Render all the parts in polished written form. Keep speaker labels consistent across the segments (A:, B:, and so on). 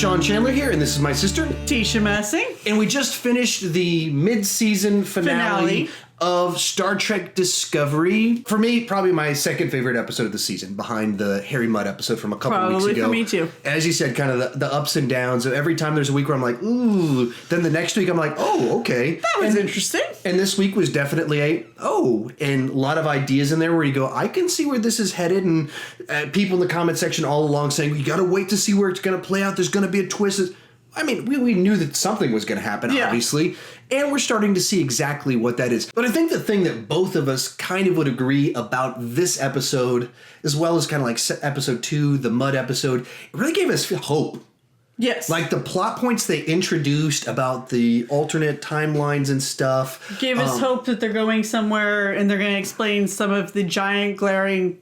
A: Sean Chandler here, and this is my sister,
B: Tisha Messing.
A: and we just finished the mid-season finale of Star Trek Discovery. For me, probably my second favorite episode of the season, behind the Harry Mudd episode from a couple weeks ago.
B: Probably for me too.
A: As you said, kind of the ups and downs. Every time there's a week where I'm like, ooh. Then the next week I'm like, oh, okay.
B: That was interesting.
A: And this week was definitely and a lot of ideas in there where you go, I can see where this is headed. And people in the comment section all along saying, you got to wait to see where it's going to play out. There's going to be a twist. I mean, we knew that something was going to happen, obviously, and we're starting to see exactly what that is. But I think the thing that both of us kind of would agree about this episode, as well as kind of like episode 2, the Mudd episode, it really gave us hope.
B: Yes.
A: Like the plot points they introduced about the alternate timelines and stuff.
B: Gave us hope that they're going somewhere and they're going to explain some of the giant glaring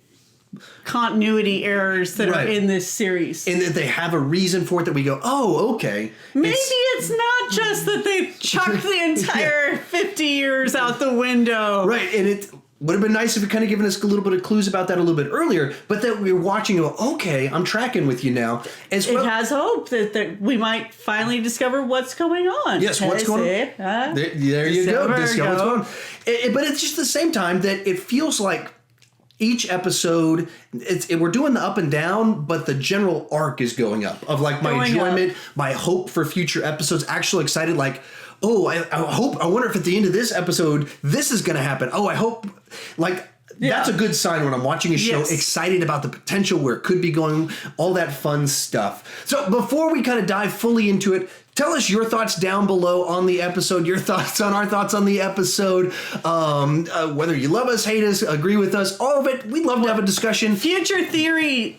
B: continuity errors that are in this series.
A: And that they have a reason for it that we go, oh, okay.
B: Maybe it's not just that they chucked the entire 50 years out the window.
A: Right, and it would have been nice if it kind of given us a little bit of clues about that a little bit earlier, but that we were watching and go, okay, I'm tracking with you now. It
B: has hope that we might finally discover what's going on.
A: Yes, what's going on? There you go. Discover what's going on. But it's just the same time that it feels like each episode, we're doing the up and down, but the general arc is going up of like my enjoyment, my hope for future episodes, actually excited like, oh, I wonder if at the end of this episode, this is going to happen. Oh, I hope, that's a good sign when I'm watching a show, excited about the potential, where it could be going, all that fun stuff. So before we kind of dive fully into it, tell us your thoughts down below on the episode, your thoughts on our thoughts on the episode, whether you love us, hate us, agree with us, all of it. We'd love to have a discussion.
B: Future theories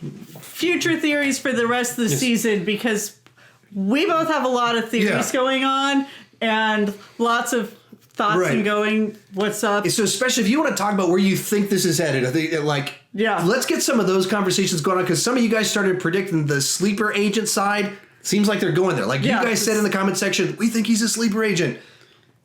B: for the rest of the season, because we both have a lot of theories going on and lots of thoughts and going, what's up?
A: So especially if you want to talk about where you think this is headed, I think let's get some of those conversations going on, because some of you guys started predicting the sleeper agent side. Seems like they're going there. Like you guys said in the comment section, we think he's a sleeper agent.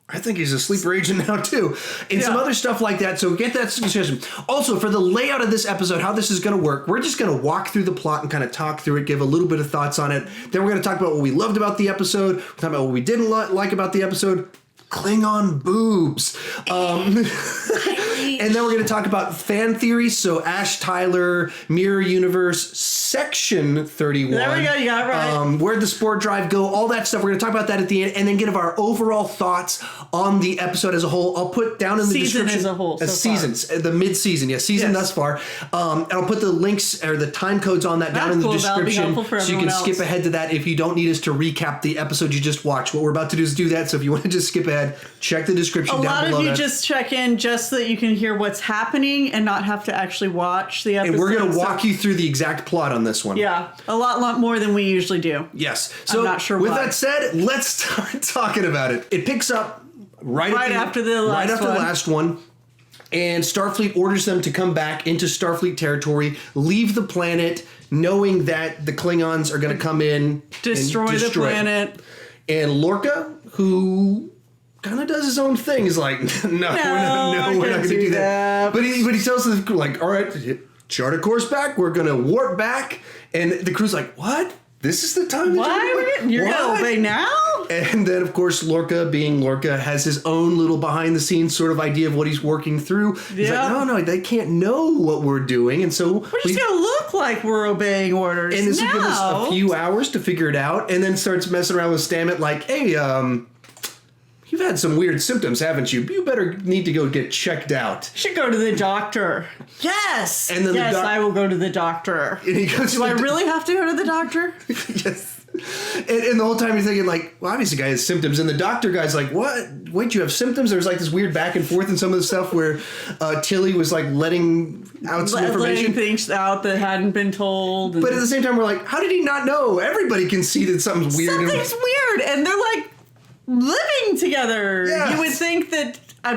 A: I think he's a sleeper agent now too. And some other stuff like that. So get that discussion. Also, for the layout of this episode, how this is going to work, we're just going to walk through the plot and kind of talk through it, give a little bit of thoughts on it. Then we're going to talk about what we loved about the episode. We're talking about what we didn't like about the episode. Klingon boobs. And then we're going to talk about fan theories. So Ash Tyler, Mirror Universe, Section 31.
B: There we go, you got it right.
A: Where'd the spore drive go? All that stuff. We're going to talk about that at the end, and then give our overall thoughts on the episode as a whole. I'll put down in the description.
B: Season as a whole.
A: The mid-season. Yeah, season thus far. And I'll put the links or the time codes on that down in the description, so you can skip ahead to that if you don't need us to recap the episode you just watched. What we're about to do is do that. So if you want to just skip ahead, check the description down below.
B: A lot of you just check in just so that you can hear what's happening and not have to actually watch the episode.
A: And we're going to walk you through the exact plot on this one.
B: Yeah, a lot more than we usually do.
A: Yes. So
B: I'm not sure
A: with
B: why.
A: that said, let's start talking about it. It picks up right after the last one. And Starfleet orders them to come back into Starfleet territory, leave the planet, knowing that the Klingons are going to come in,
B: destroy the planet.
A: And Lorca, who kind of does his own thing, is like, we're not going to do that. But he tells the crew, like, all right, chart a course back. We're going to warp back. And the crew's like, what? This is the time that
B: you're going to obey now?
A: And then, of course, Lorca, being Lorca, has his own little behind-the-scenes sort of idea of what he's working through. He's like, no, they can't know what we're doing. And so
B: we're just going to look like we're obeying orders.
A: And this will give us a few hours to figure it out. And then starts messing around with Stamets like, hey, you've had some weird symptoms, haven't you? You better need to go get checked out.
B: You should go to the doctor. Yes.
A: And then
B: I will go to the doctor.
A: And he goes,
B: do I really have to go to the doctor?
A: Yes. And the whole time you're thinking, like, well, obviously the guy has symptoms. And the doctor guy's like, what? Wait, you have symptoms? There's like this weird back and forth in some of the stuff where Tilly was like letting out some information.
B: Letting things out that hadn't been told.
A: But at the same time, we're like, how did he not know? Everybody can see that something's weird.
B: Something's weird. And they're like living together. Yes. You would think that, I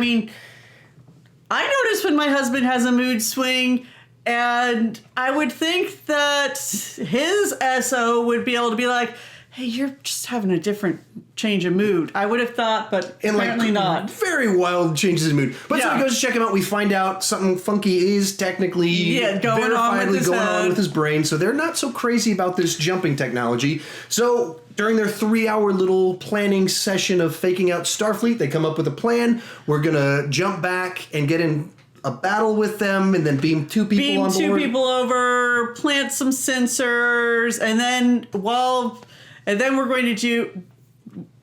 B: notice when my husband has a mood swing, and I would think that his SO would be able to be like, hey, you're just having a different change of mood. I would have thought, but apparently not.
A: Very wild changes in mood. But so he goes to check him out. We find out something funky is technically
B: going on
A: with his brain. So they're not so crazy about this jumping technology. So during their 3-hour little planning session of faking out Starfleet, they come up with a plan. We're going to jump back and get in a battle with them and then beam 2 people on board.
B: Beam 2 people over, plant some sensors, and then we're going to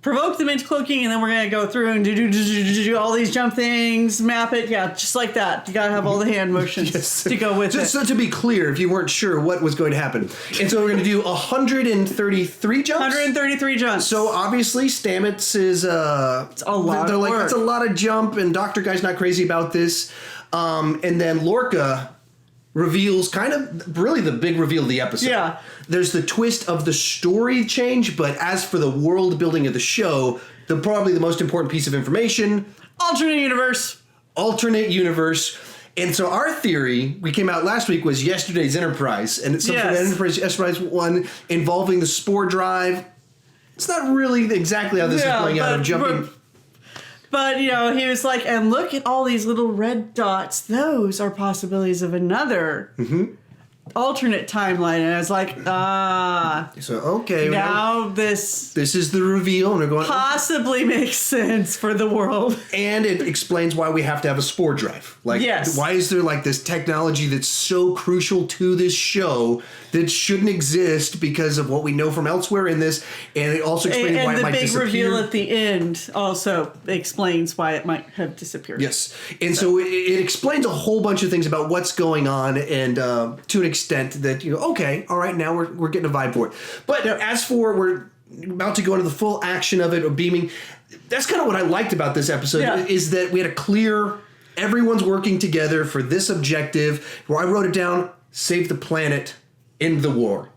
B: provoke them into cloaking, and then we're going to go through and do all these jump things, map it. Yeah, just like that. You got to have all the hand motions to go with it.
A: So to be clear, if you weren't sure what was going to happen. And so we're going to do 133 jumps?
B: 133 jumps.
A: So obviously Stamets is...
B: it's a lot of work.
A: It's a lot of jump, and Dr. Guy's not crazy about this. And then Lorca reveals kind of really the big reveal of the episode.
B: Yeah.
A: There's the twist of the story change, but as for the world building of the show, probably the most important piece of information...
B: Alternate universe.
A: And so our theory, we came out last week, was yesterday's Enterprise. And it's something Enterprise 1 involving the spore drive. It's not really exactly how this is playing out of jumping...
B: But, he was like, and look at all these little red dots. Those are possibilities of another alternate timeline. And I was like,
A: So, okay.
B: Now this
A: is the reveal. And we're going,
B: possibly makes sense for the world.
A: And it explains why we have to have a spore drive. Why is there this technology that's so crucial to this show that shouldn't exist because of what we know from elsewhere in this, and it also explains why it might disappear. And the big reveal
B: at the end also explains why it might have disappeared.
A: Yes, and so it explains a whole bunch of things about what's going on, and to an extent that okay, all right, now we're getting a vibe for it. But as for we're about to go into the full action of it, or beaming, that's kind of what I liked about this episode is that we had a clear, everyone's working together for this objective. Where I wrote it down: save the planet. End the war.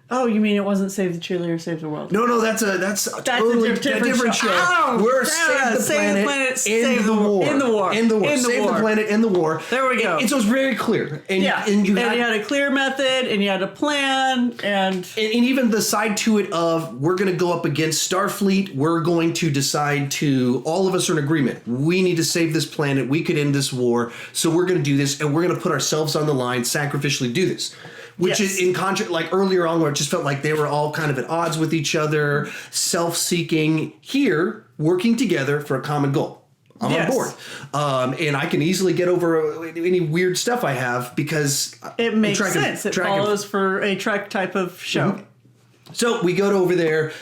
B: Oh, you mean it wasn't Save the Cheerleader, Save the World?
A: No, that's a totally different show.
B: Oh,
A: we're Save the Planet, End the War.
B: End the War.
A: End the War. Save the Planet, End the War.
B: There we go.
A: And so it's very clear. And, you
B: had a clear method, and you had a plan, and
A: even the side to it of we're going to go up against Starfleet. We're going to decide to, all of us are in agreement. We need to save this planet. We could end this war. So we're going to do this, and we're going to put ourselves on the line, sacrificially do this. Which is in contrast, like earlier on, where it just felt like they were all kind of at odds with each other, self-seeking. Here, working together for a common goal. I'm on board. And I can easily get over any weird stuff I have because...
B: It makes sense. It follows for a Trek type of show.
A: Mm-hmm. So we go over there,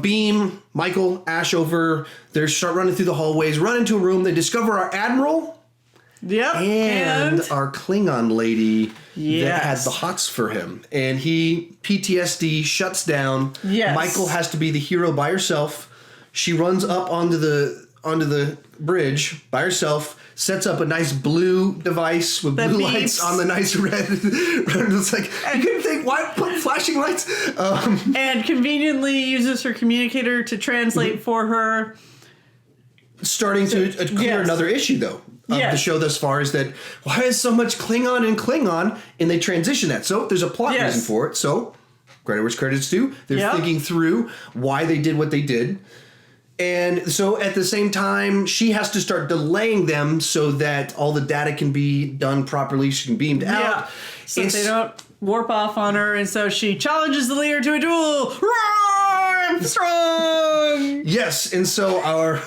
A: beam, Michael, Ash over. They start running through the hallways, run into a room. They discover our Admiral...
B: Yep.
A: And our Klingon lady that had the hots for him. And he, PTSD, shuts down.
B: Yes.
A: Michael has to be the hero by herself. She runs up onto the bridge by herself, sets up a nice blue device with blue lights on the nice red. It's like, you couldn't think, why put flashing lights?
B: And conveniently uses her communicator to translate for her.
A: Starting to clear another issue, though. Of the show thus far is that why is so much Klingon, and they transition that. So there's a plot reason for it. So credit where credit's due. They're thinking through why they did what they did. And so at the same time, she has to start delaying them so that all the data can be done properly. She can be beamed out.
B: So they don't warp off on her. And so she challenges the leader to a duel. Roar! I'm strong!
A: Yes. And so our...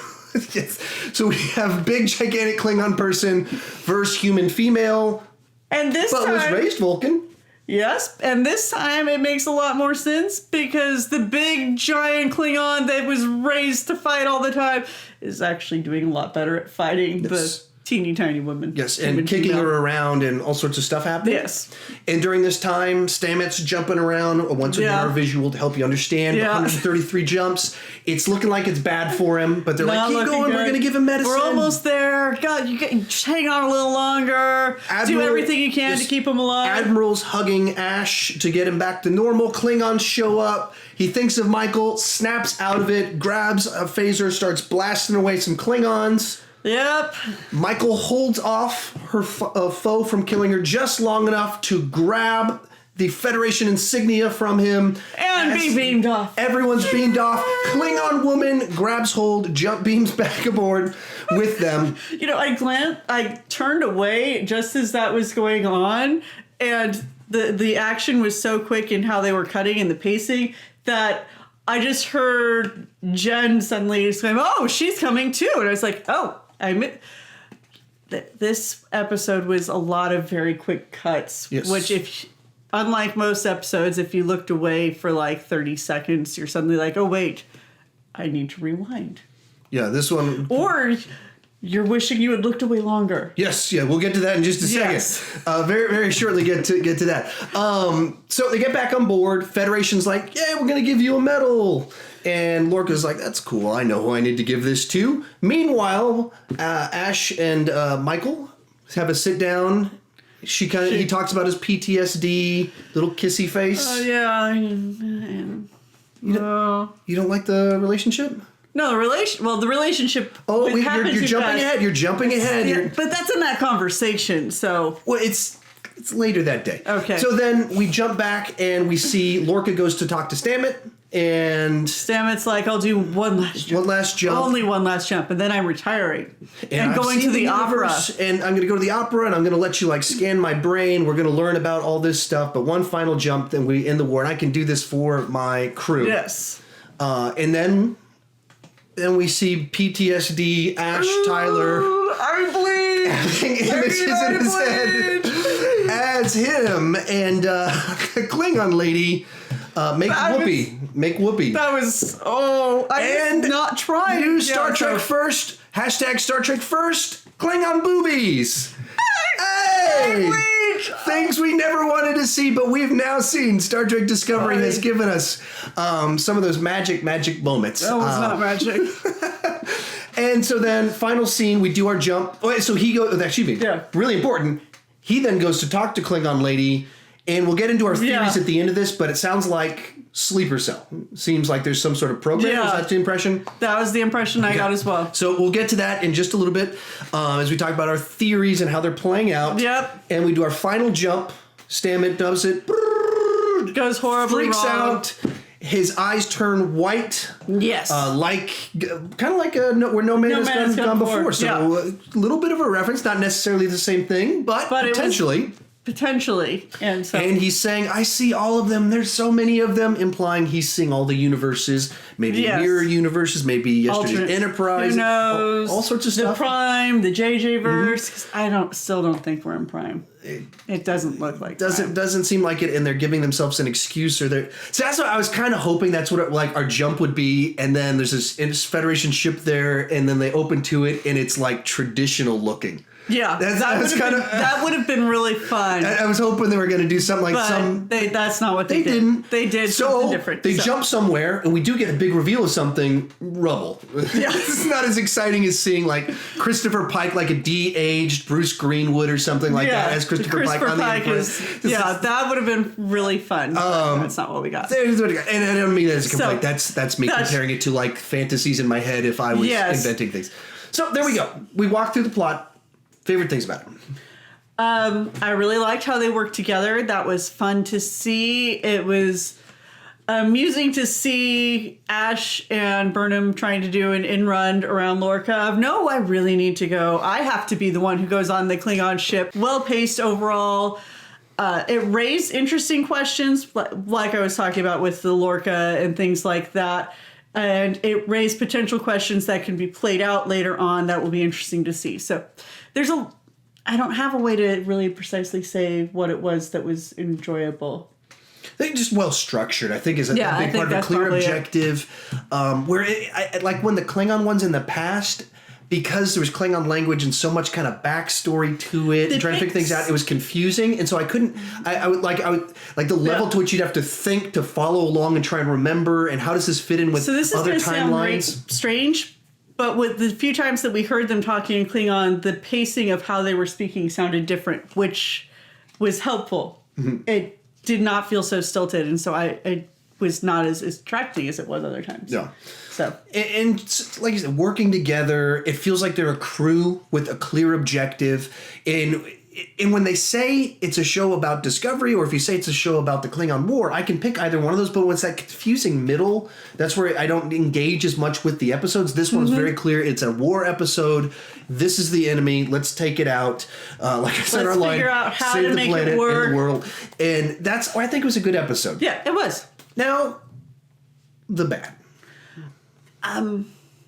A: Yes. So we have big, gigantic Klingon person versus human female.
B: And this
A: time... But was raised Vulcan.
B: Yes. And this time it makes a lot more sense because the big, giant Klingon that was raised to fight all the time is actually doing a lot better at fighting the teeny tiny woman.
A: Yes, and kicking her around and all sorts of stuff happening.
B: Yes.
A: And during this time, Stamets jumping around once again our visual to help you understand. 133 jumps. It's looking like it's bad for him, but they're like, keep going, we're going to give him medicine.
B: We're almost there. God, just hang on a little longer. Do everything you can to keep him alive.
A: Admiral's hugging Ash to get him back to normal. Klingons show up. He thinks of Michael, snaps out of it, grabs a phaser, starts blasting away some Klingons.
B: Yep.
A: Michael holds off her foe from killing her just long enough to grab the Federation insignia from him.
B: And be beamed off.
A: Everyone's beamed off. Klingon woman grabs hold, jump beams back aboard with them.
B: I turned away just as that was going on, and the action was so quick in how they were cutting and the pacing that I just heard Jen suddenly exclaim, "Oh, she's coming too!" And I was like, "Oh, this episode was a lot of very quick cuts."
A: Yes.
B: Which, unlike most episodes, if you looked away for like 30 seconds, you're suddenly like, "Oh wait, I need to rewind."
A: Yeah, this one.
B: Or you're wishing you had looked away longer.
A: Yes, yeah, we'll get to that in just a second.
B: Yes.
A: Very, very shortly get to that. So they get back on board. Federation's like, yeah, we're going to give you a medal. And Lorca's like, that's cool. I know who I need to give this to. Meanwhile, Ash and Michael have a sit down. He talks about his PTSD, little kissy face.
B: Oh, yeah.
A: You don't like the relationship?
B: No, the relationship.
A: Oh, you're jumping ahead. You're jumping ahead.
B: Yeah, but that's in that conversation. So
A: it's later that day.
B: Okay.
A: So then we jump back and we see Lorca goes to talk to Stamets, and
B: Stamets like, I'll do one last jump.
A: One last jump.
B: Only one last jump, and then I'm retiring and going to the opera.
A: And I'm going to go to the opera, and I'm going to let you scan my brain. We're going to learn about all this stuff. But one final jump, then we end the war, and I can do this for my crew.
B: Yes.
A: And then we see PTSD Ash Tyler.
B: I bleed.
A: Having images in his head as him and Klingon lady make Whoopi.
B: That was I was not trying.
A: New Star Trek first. Hashtag Star Trek first. Klingon boobies. Hey! Things we never wanted to see, but we've now seen. Star Trek Discovery has given us some of those magic moments.
B: That was not magic.
A: And so then, final scene, we do our jump. So he goes, really important. He then goes to talk to Klingon lady, and we'll get into our theories at the end of this, but it sounds like sleeper cell. Seems like there's some sort of program.
B: Yeah.
A: Is that the impression?
B: That was the impression I got as well.
A: So we'll get to that in just a little bit as we talk about our theories and how they're playing out.
B: Yep.
A: And we do our final jump. Stamets does it.
B: Goes horribly
A: freaks
B: wrong.
A: out. His eyes turn white.
B: Yes.
A: Kind of like where No Man Has Gone Before. So a little bit of a reference, not necessarily the same thing, but potentially.
B: Potentially. And
A: he's saying, I see all of them. There's so many of them, implying he's seeing all the universes, maybe mirror universes, maybe yesterday's Enterprise.
B: Who knows?
A: All sorts of stuff.
B: The Prime, the JJ verse. Because I still don't think we're in Prime. It doesn't look like
A: doesn't seem like it, and they're giving themselves an excuse, or they're. So that's what I was kind of hoping. That's what our jump would be, and then there's this Federation ship there, and then they open to it, and it's traditional looking.
B: Yeah, that would have been really fun.
A: I was hoping they were going to do something
B: that's not what they did.
A: Didn't.
B: They did something different.
A: They jump somewhere, and we do get a big reveal of something. Rubble. Yeah. It's not as exciting as seeing Christopher Pike, a de-aged Bruce Greenwood or something like that, as Christopher Pike on the Enterprise.
B: That would have been really fun. That's not what we got. And
A: I don't mean that as a complaint. That's me comparing it to fantasies in my head if I was inventing things. So there we go. We walked through the plot. Favorite things about it?
B: I really liked how they worked together. That was fun to see. It was amusing to see Ash and Burnham trying to do an in-run around Lorca. No, I really need to go. I have to be the one who goes on the Klingon ship. Well-paced overall. It raised interesting questions, like I was talking about with the Lorca and things like that. And it raised potential questions that can be played out later on that will be interesting to see. So I don't have a way to really precisely say what it was that was enjoyable.
A: I think just well structured, I think, is a big part of a clear objective. Where when the Klingon ones in the past, because there was Klingon language and so much kind of backstory to it, and trying to figure things out, it was confusing, and so I couldn't. I would the level to which you'd have to think to follow along and try and remember, and how does this fit in with other timelines?
B: Sound strange, but with the few times that we heard them talking in Klingon, the pacing of how they were speaking sounded different, which was helpful. Mm-hmm. It did not feel so stilted, and so it was not as attracting as it was other times.
A: Yeah.
B: So
A: and like you said, working together, it feels like they're a crew with a clear objective. And and when they say it's a show about Discovery, or if you say it's a show about the Klingon War, I can pick either one of those. But when it's that confusing middle, that's where I don't engage as much with the episodes. This one's very clear. It's a war episode. This is the enemy. Let's take it out. Like I said, our line,
B: figure out how
A: save
B: to
A: the
B: make
A: planet
B: it work.
A: and the world. And that's why I think it was a good episode.
B: Yeah, it was.
A: Now, the bad.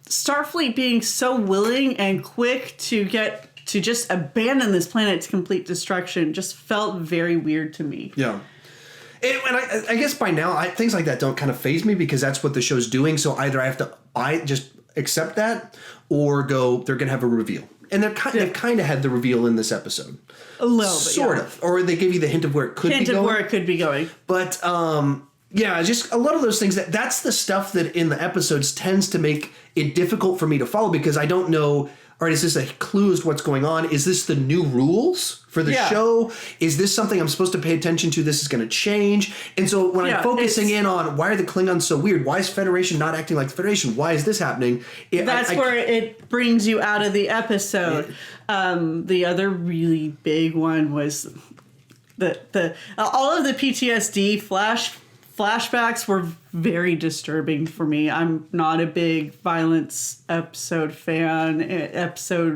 B: Starfleet being so willing and quick to just abandon this planet to complete destruction just felt very weird to me.
A: Yeah. And I guess by now, things like that don't kind of faze me because that's what the show's doing. So either I have to just accept that or go, they're going to have a reveal. And they've kind of had the reveal in this episode.
B: A little bit,
A: Sort of. Or they give you the hint of where it could be going.
B: Hint of where it could be going.
A: But, yeah, just a lot of those things. That's the stuff that in the episodes tends to make it difficult for me to follow because I don't know... All right, is this a clue as to what's going on? Is this the new rules for the show? Is this something I'm supposed to pay attention to? This is going to change. And so when I'm focusing in on why are the Klingons so weird? Why is Federation not acting like the Federation? Why is this happening?
B: That's where it brings you out of the episode. The other really big one was the all of the PTSD flashbacks were very disturbing for me. I'm not a big violence episode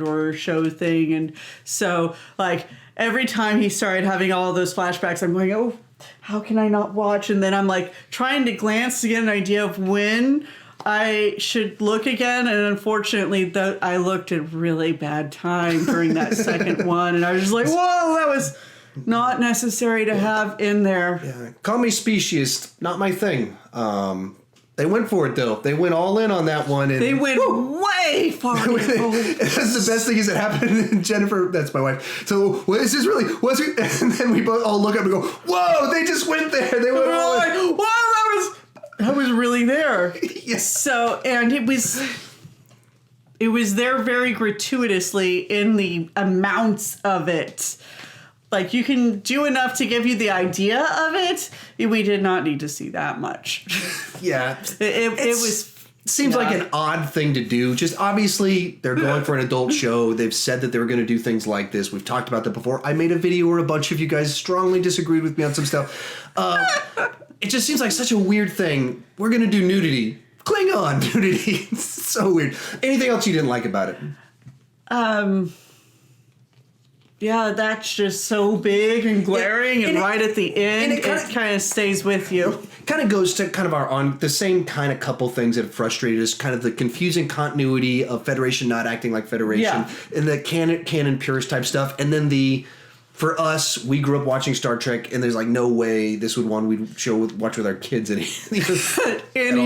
B: or show thing. And so, like, every time he started having all those flashbacks, I'm going, oh, how can I not watch? And then I'm, like, trying to glance to get an idea of when I should look again. And unfortunately, I looked at really bad time during that second one. And I was just like, whoa, that was... not necessary to have in there.
A: Yeah. Call me speciesist, not my thing. They went for it though. They went all in on that one. And
B: they went way far.
A: That's the best thing is it happened. And Jennifer, that's my wife. So what is this really? What's it? And then we both all look up and go, "Whoa! They just went there. They went all in."
B: Like, wow, that was really there.
A: Yes.
B: So and it was there very gratuitously in the amounts of it. Like, you can do enough to give you the idea of it. We did not need to see that much.
A: Yeah.
B: It was...
A: Seems like an odd thing to do. Just obviously, they're going for an adult show. They've said that they were going to do things like this. We've talked about that before. I made a video where a bunch of you guys strongly disagreed with me on some stuff. It just seems like such a weird thing. We're going to do nudity. Klingon nudity. It's so weird. Anything else you didn't like about it?
B: Yeah, that's just so big and glaring, and right at the end, it kind of stays with you.
A: Kind of goes to kind of the same kind of couple things that have frustrated us, kind of the confusing continuity of Federation not acting like Federation, and the canon purist type stuff, and then for us, we grew up watching Star Trek, and there's like no way this would one we'd watch with our kids any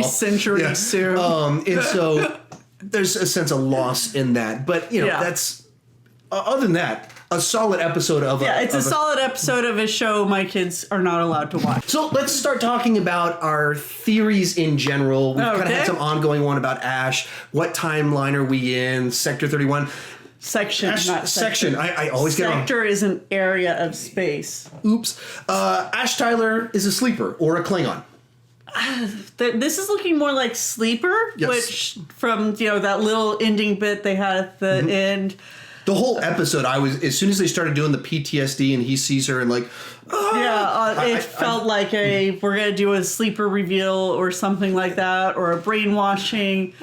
B: century soon.
A: And so there's a sense of loss in that, but that's other than that. A solid episode of
B: it's a solid episode of a show my kids are not allowed to watch.
A: So let's start talking about our theories in general. We've kind of had some ongoing one about Ash. What timeline are we in? Sector 31.
B: Section, not
A: section. I always get it wrong.
B: Sector is an area of space.
A: Oops. Ash Tyler is a sleeper or a Klingon.
B: This is looking more like Sleeper, which from that little ending bit they had at the end.
A: The whole episode, as soon as they started doing the PTSD and he sees her and like,
B: it felt like we're going to do a sleeper reveal or something like that, or a brainwashing.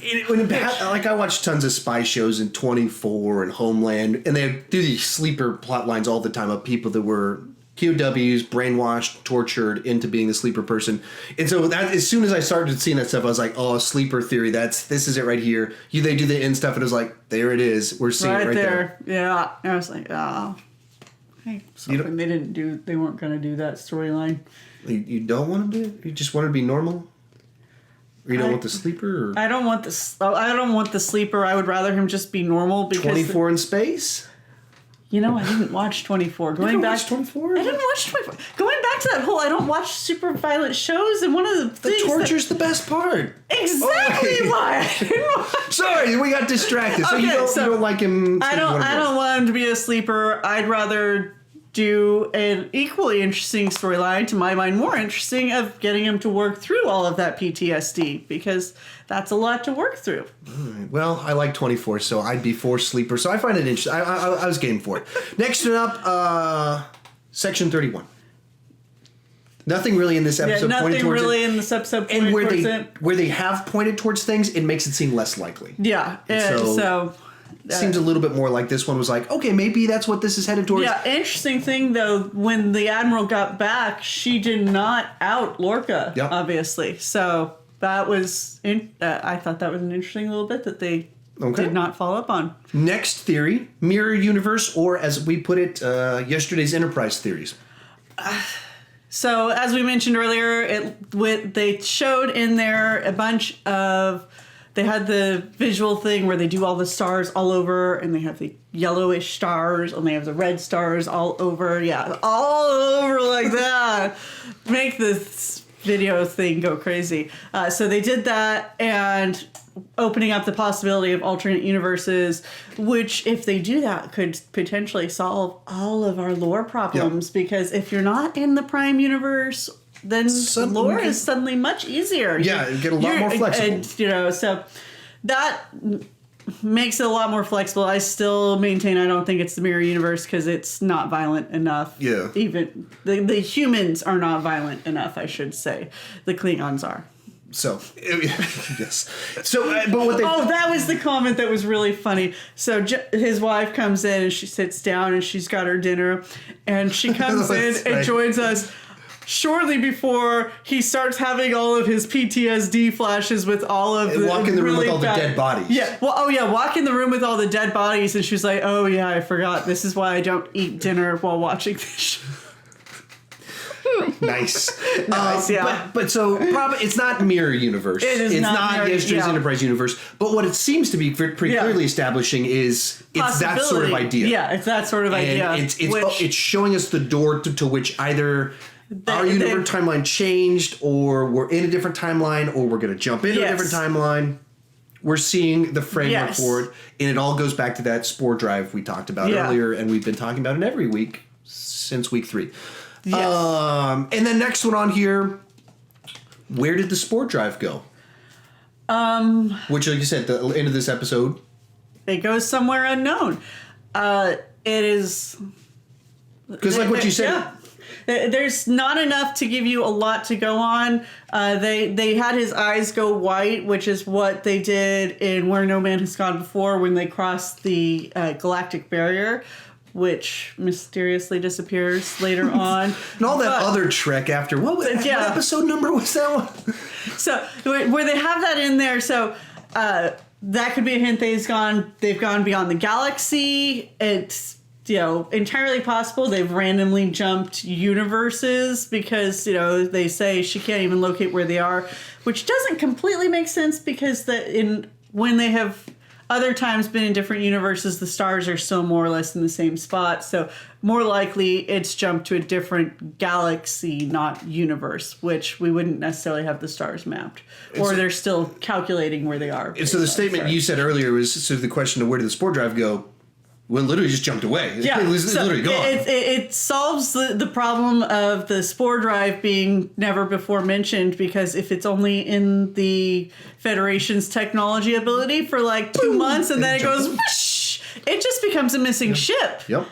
A: Like I watched tons of spy shows in 24 and Homeland, and they do these sleeper plot lines all the time of people that were POWs, brainwashed, tortured into being a sleeper person. And so that as soon as I started seeing that stuff, I was like, oh, sleeper theory. This is it right here. They do the end stuff, and it was like, there it is. We're seeing it right there.
B: Yeah. And I was like, they weren't going to do that storyline.
A: You don't want to do it? You just want to be normal? Or you don't want the sleeper? Or?
B: I don't want the sleeper. I would rather him just be normal. Because
A: 24 in space?
B: I didn't watch 24. Going back
A: to 24?
B: I didn't watch 24. Going back to that whole, I don't watch super violent shows, and one of the things
A: torture's the best part.
B: Exactly why I didn't watch.
A: Sorry, we got distracted. So you don't like him.
B: I don't want him to be a sleeper. I'd rather do an equally interesting storyline, to my mind more interesting, of getting him to work through all of that PTSD, because that's a lot to work through.
A: Well, I like 24, so I'd be for Sleeper, so I find it interesting. I was game for it. Next one up, Section 31. Nothing really in this episode pointed towards it.
B: In this episode
A: pointed towards it. Where they have pointed towards things, it makes it seem less likely.
B: Yeah, so
A: seems a little bit more like this one was like, okay, maybe that's what this is headed towards.
B: Yeah, interesting thing though, when the Admiral got back, she did not out Lorca, obviously. So that was, I thought that was an interesting little bit that they did not follow up on.
A: Next theory, mirror universe, or as we put it, yesterday's Enterprise theories.
B: So as we mentioned earlier, they showed in there a bunch of... They had the visual thing where they do all the stars all over, and they have the yellowish stars, and they have the red stars all over. Yeah, all over like that. Make this video thing go crazy. So they did that, and opening up the possibility of alternate universes, which, if they do that, could potentially solve all of our lore problems. Because if you're not in the Prime universe, then lore is suddenly much easier.
A: Yeah, get a lot more flexible.
B: And, so that makes it a lot more flexible. I still maintain I don't think it's the mirror universe because it's not violent enough.
A: Yeah.
B: Even the humans are not violent enough, I should say. The Klingons are.
A: So, yes. So, but what they...
B: Oh, that was the comment that was really funny. So his wife comes in and she sits down and she's got her dinner, and she comes in and joins us shortly before he starts having all of his PTSD flashes with all of the...
A: Walk in the room with all the dead bodies.
B: Yeah. Well, walk in the room with all the dead bodies, and she's like, oh yeah, I forgot. This is why I don't eat dinner while watching this show.
A: Nice.
B: Yeah.
A: But so probably it's not mirror universe.
B: It's not
A: yesterday's Enterprise universe. But what it seems to be pretty clearly establishing is it's that sort of idea.
B: Yeah, it's that sort of idea.
A: It's showing us the door to which either our universe timeline changed, or we're in a different timeline, or we're going to jump into a different timeline. We're seeing the framework for it, and it all goes back to that spore drive we talked about earlier, and we've been talking about it every week since week 3. Yes. And then next one on here, where did the spore drive go? Which, like you said, the end of this episode,
B: it goes somewhere unknown. It is
A: because, like what you said,
B: there's not enough to give you a lot to go on. They had his eyes go white, which is what they did in Where No Man Has Gone Before when they crossed the galactic barrier, which mysteriously disappears later on.
A: And all that other Trek after. What episode number was that one?
B: So, where they have that in there, so that could be a hint they've gone beyond the galaxy. It's, entirely possible they've randomly jumped universes because, they say she can't even locate where they are, which doesn't completely make sense because when they have... other times been in different universes, the stars are still more or less in the same spot. So more likely it's jumped to a different galaxy, not universe, which we wouldn't necessarily have the stars mapped. Or they're still calculating where they are.
A: And so the statement you said earlier was, so the question of where did the spore drive go? Well, it literally just jumped away.
B: Yeah,
A: it was literally gone.
B: It solves the problem of the spore drive being never before mentioned, because if it's only in the Federation's technology ability for like 2 months and then it goes whoosh, it just becomes a missing ship.
A: Yep.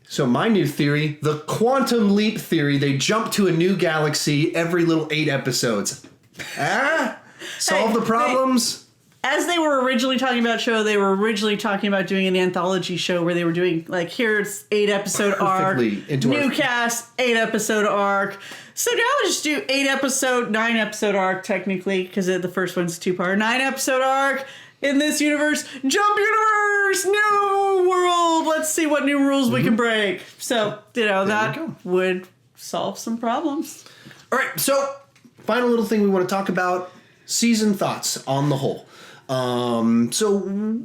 A: So my new theory, the quantum leap theory, they jump to a new galaxy every little 8 episodes. Solve the problems.
B: As they were originally talking about show, they were originally talking about doing an anthology show where they were doing, like, here's 8-episode arc, new cast, 8-episode arc. So now let's just do 9-episode arc, technically, because the first one's 2-part. 9-episode arc in this universe. Jump universe! New world! Let's see what new rules we can break. So, that would solve some problems.
A: All right, so final little thing we want to talk about, season thoughts on the whole. So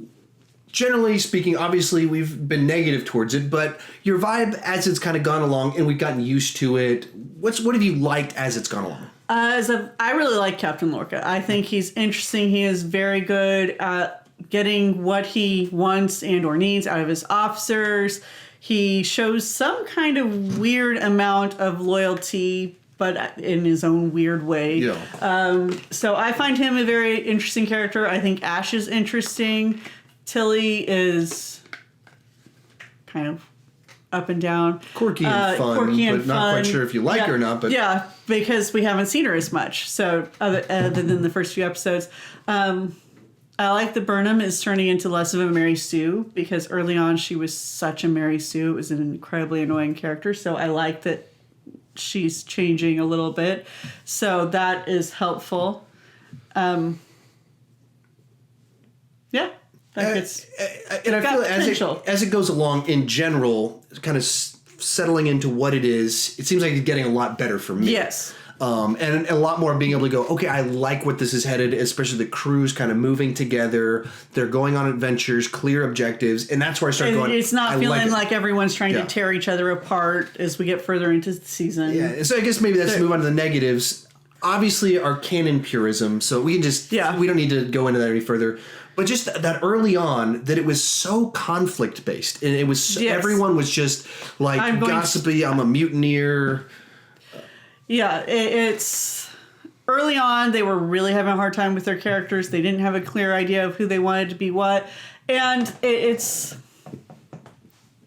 A: generally speaking, obviously we've been negative towards it, but your vibe as it's kind of gone along and we've gotten used to it, what have you liked as it's gone along?
B: I really like Captain Lorca. I think he's interesting. He is very good at getting what he wants and or needs out of his officers. He shows some kind of weird amount of loyalty, but in his own weird way.
A: Yeah.
B: So I find him a very interesting character. I think Ash is interesting. Tilly is kind of up and down.
A: Quirky and fun, but not quite sure if you like her or not. But
B: yeah, because we haven't seen her as much. So other than the first few episodes. I like that Burnham is turning into less of a Mary Sue, because early on she was such a Mary Sue. It was an incredibly annoying character. So I like that she's changing a little bit. So that is helpful. Yeah.
A: And I feel as it goes along in general, kind of settling into what it is, it seems like it's getting a lot better for me.
B: Yes.
A: And a lot more being able to go, okay, I like what this is headed, especially the crew's kind of moving together. They're going on adventures, clear objectives, and that's where I start going.
B: It's not feeling like everyone's trying to tear each other apart as we get further into the season.
A: Yeah, so I guess maybe let's move on to the negatives. Obviously, our canon purism, so we can just, we don't need to go into that any further. But just that early on, that it was so conflict-based. And it was, everyone was just like gossipy, I'm a mutineer.
B: Yeah, it's early on, they were really having a hard time with their characters. They didn't have a clear idea of who they wanted to be what. And it's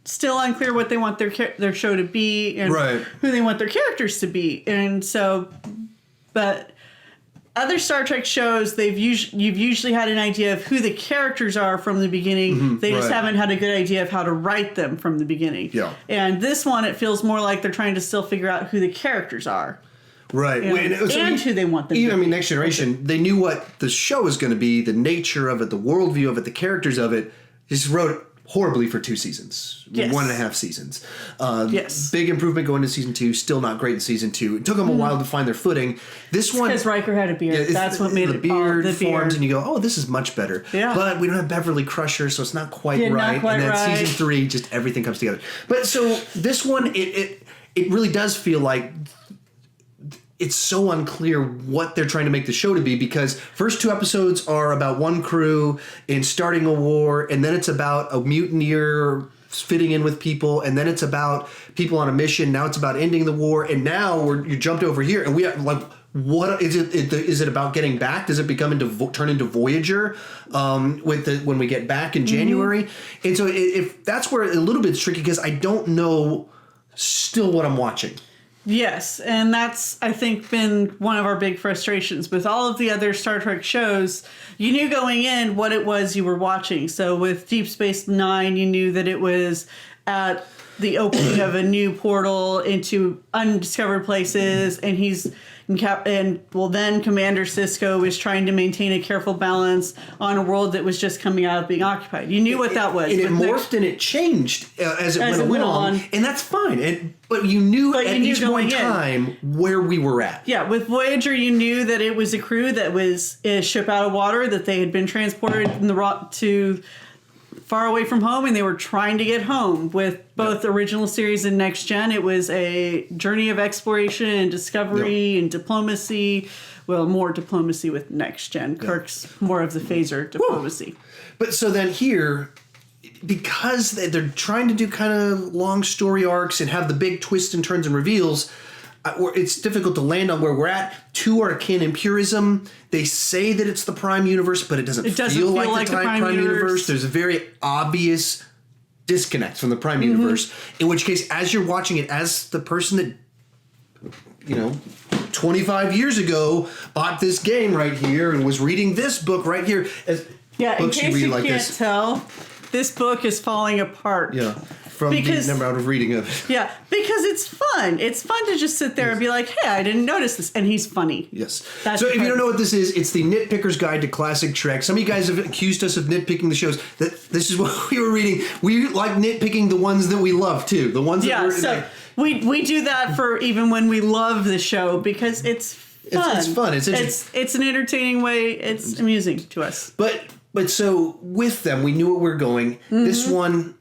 B: still unclear what they want their show to be and who they want their characters to be. And so, but other Star Trek shows, you've usually had an idea of who the characters are from the beginning. Mm-hmm, they just haven't had a good idea of how to write them from the beginning. Yeah. And this one, it feels more like they're trying to still figure out who the characters are.
A: Right.
B: And who they want them to be.
A: I mean, Next Generation, they knew what the show was going to be, the nature of it, the worldview of it, the characters of it. Just wrote it horribly for 2 seasons. Yes. 1.5 seasons. Big improvement going to season 2. Still not great in season 2. It took them a while to find their footing. This one,
B: because Riker had a beard. That's what made
A: the beard forms, and you go, "Oh, this is much better." Yeah. But we don't have Beverly Crusher, so it's not quite right.
B: Not quite
A: and then
B: right.
A: season 3, just everything comes together. But so this one, it really does feel like it's so unclear what they're trying to make the show to be, because first 2 episodes are about one crew in starting a war, and then it's about a mutineer fitting in with people, and then it's about people on a mission. Now it's about ending the war, and now you jumped over here, and we have like, what is it? Is it about getting back? Does it turn into Voyager when we get back in January? And so if that's where a little bit tricky, because I don't know still what I'm watching.
B: Yes, and that's, I think, been one of our big frustrations. With all of the other Star Trek shows, you knew going in what it was you were watching. So with Deep Space Nine, you knew that it was at the opening of a new portal into undiscovered places, and then Commander Sisko is trying to maintain a careful balance on a world that was just coming out of being occupied. You knew what that was.
A: And it morphed and it changed as it went along, and that's fine. But you knew at each point in time where we were at.
B: Yeah, with Voyager, you knew that it was a crew that was a ship out of water, that they had been transported to far away from home, and they were trying to get home. With both original series and Next Gen, it was a journey of exploration and discovery and diplomacy. Well, more diplomacy with Next Gen. Kirk's more of the phaser diplomacy.
A: Woo. But so then here, because they're trying to do kind of long story arcs and have the big twists and turns and reveals, it's difficult to land on where we're at. 2 are canon purism. They say that it's the Prime Universe, but it doesn't feel like the Prime Universe. There's a very obvious disconnect from the Prime Universe, in which case, as you're watching it, as the person that, 25 years ago bought this game right here and was reading this book right here.
B: In case you can't tell, this book is falling apart.
A: Yeah. From the amount of reading of it.
B: Yeah, because it's fun. It's fun to just sit there and be like, hey, I didn't notice this. And he's funny.
A: Yes. So if you don't know what this is, it's the Nitpicker's Guide to Classic Trek. Some of you guys have accused us of nitpicking the shows. This is what we were reading. We like nitpicking the ones that we love, too. The ones that
B: we do that for even when we love the show, because it's fun.
A: It's fun. It's interesting.
B: It's an entertaining way. It's amusing to us.
A: But so with them, we knew where we were going. Mm-hmm. This one,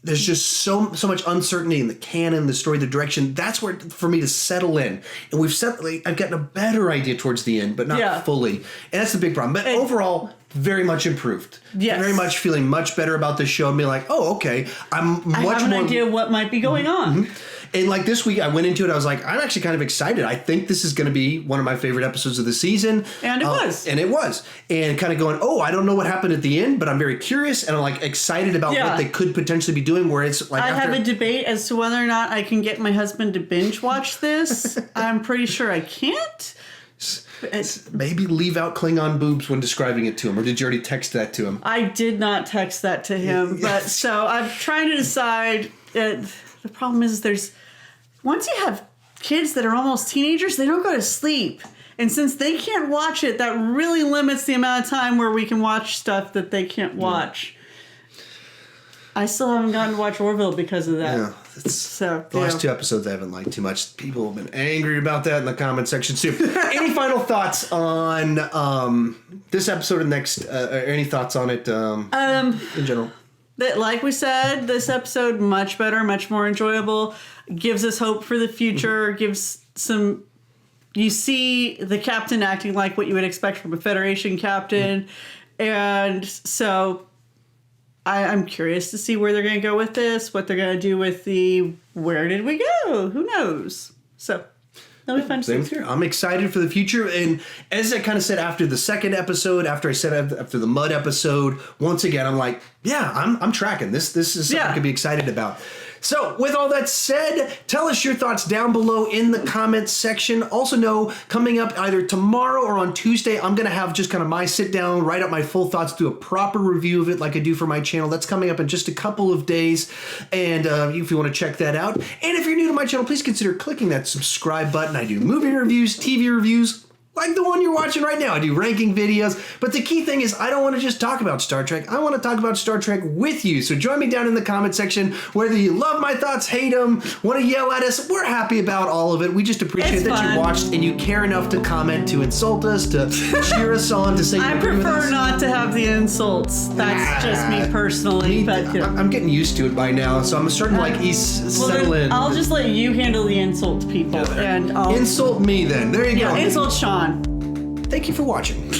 A: there's just so much uncertainty in the canon, the story, the direction. That's where, for me, to settle in. And I've gotten a better idea towards the end, but not fully. And that's the big problem. But overall, very much improved.
B: Yes.
A: Very much feeling much better about the show and being like, oh, okay. I have
B: an idea what might be going on.
A: And like this week, I went into it, I was like, I'm actually kind of excited. I think this is going to be one of my favorite episodes of the season.
B: And it was.
A: And it was. And kind of going, oh, I don't know what happened at the end, but I'm very curious and I'm like excited about what they could potentially be doing, where it's like
B: I have a debate as to whether or not I can get my husband to binge watch this. I'm pretty sure I can't.
A: Maybe leave out Klingon boobs when describing it to him, or did you already text that to him?
B: I did not text that to him, but so I'm trying to decide. The problem is once you have kids that are almost teenagers, they don't go to sleep. And since they can't watch it, that really limits the amount of time where we can watch stuff that they can't watch. I still haven't gotten to watch Orville because of that.
A: Yeah. The last 2 episodes I haven't liked too much. People have been angry about that in the comment section too. Any final thoughts on this episode and next? Any thoughts on it in general?
B: That, like we said, this episode much better, much more enjoyable. Gives us hope for the future. Gives some. You see the captain acting like what you would expect from a Federation captain, and so. I'm curious to see where they're going to go with this, what they're going to do with where did we go? Who knows? So, that'll be fun to see.
A: I'm excited for the future. And as I kind of said after the second episode, after I said after the Mud episode, once again, I'm like, yeah, I'm tracking. This is something I could be excited about. So, with all that said, tell us your thoughts down below in the comments section. Also know, coming up either tomorrow or on Tuesday, I'm going to have just kind of my sit down, write up my full thoughts, do a proper review of it like I do for my channel. That's coming up in just a couple of days, and if you want to check that out. And if you're new to my channel, please consider clicking that subscribe button. I do movie reviews, TV reviews, like the one you're watching right now. I do ranking videos, but the key thing is I don't want to just talk about Star Trek. I want to talk about Star Trek with you. So join me down in the comment section, whether you love my thoughts, hate them, want to yell at us. We're happy about all of it. We just appreciate that you watched and you care enough to comment, to insult us, to cheer us on, to say you agree with us.
B: I prefer not to have the insults. That's just me personally. But
A: I'm getting used to it by now, so I'm starting to settle in.
B: I'll just let you handle the insult people. And
A: insult me then. There you go.
B: Insult Sean.
A: Thank you for watching.